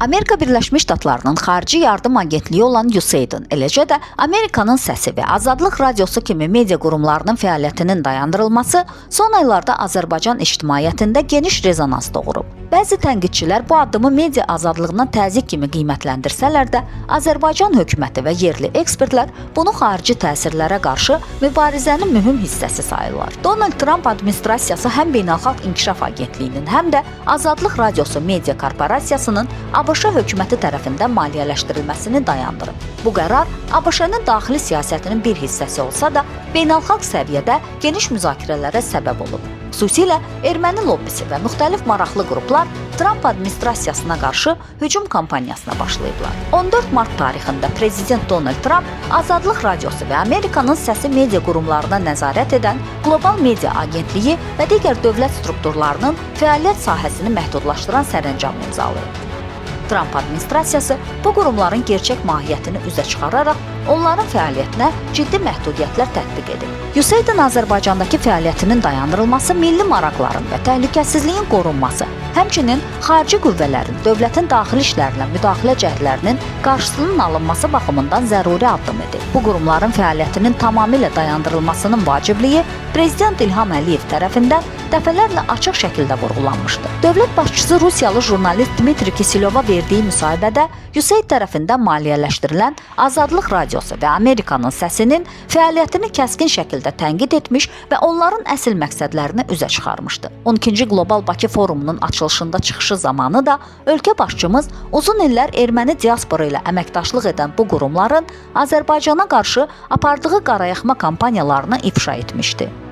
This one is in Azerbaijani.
Amerika Birləşmiş Ştatlarının xarici yardım agentliyi olan USAID-in, eləcə də Amerikanın Səsi və Azadlıq Radiosu kimi media qurumlarının fəaliyyətinin dayandırılması son aylarda Azərbaycan ictimaiyyətində geniş rezonans doğurub. Bəzi tənqidçilər bu addımı media azadlığına təzyiq kimi qiymətləndirsələr də, Azərbaycan hökuməti və yerli ekspertlər bunu xarici təsirlərə qarşı mübarizənin mühüm hissəsi sayırlar. Donald Trump administrasiyası həm Beynəlxalq İnkişaf Agentliyinin, həm də Azadlıq Radiosu media korporasiyasının ABŞ hökuməti tərəfindən maliyyələşdirilməsini dayandırıb. Bu qərar ABŞ-nın daxili siyasətinin bir hissəsi olsa da, beynəlxalq səviyyədə geniş müzakirələrə səbəb olub. Xüsusilə erməni lobbisi və müxtəlif maraqlı qruplar Trump administrasiyasına qarşı hücum kampaniyasına başlayıblar. 14 mart tarixində Prezident Donald Trump Azadlıq Radiosu və Amerikanın Səsi media qurumlarına nəzarət edən Qlobal Media Agentliyi və digər dövlət strukturlarının fəaliyyət sahəsini məhdudlaşdıran sərəncam imzalayıb. Trump administrasiyası bu qurumların gerçək mahiyyətini üzə çıxararaq onların fəaliyyətinə ciddi məhdudiyyətlər tətbiq edib. USAID-in Azərbaycandakı fəaliyyətinin dayandırılması milli maraqların və təhlükəsizliyin qorunması, həmçinin xarici qüvvələrin dövlətin daxili işlərinə müdaxilə cəhdlərinin qarşısının alınması baxımından zəruri addım edir. Bu qurumların fəaliyyətinin tamamilə dayandırılmasının vacibliyi Prezident İlham Əliyev tərəfindən dəfələrlə açıq şəkildə vurğulanmışdı. Dövlət başçısı Rusiyalı jurnalist Dmitri Kisilova verdiyi müsahibədə USAID tərəfindən maliyyələşdirilən Azadlıq Radiosu və Amerikanın Səsinin fəaliyyətini kəskin şəkildə tənqid etmiş və onların əsl məqsədlərini üzə çıxarmışdı. 12-ci Qlobal Bakı Forumunun açılışında çıxışı zamanı da ölkə başçımız uzun illər erməni diaspora ilə əməkdaşlıq edən bu qurumların Azərbaycana qarşı apardığı qarayaxma kampaniyalarını ifşa etmişdi.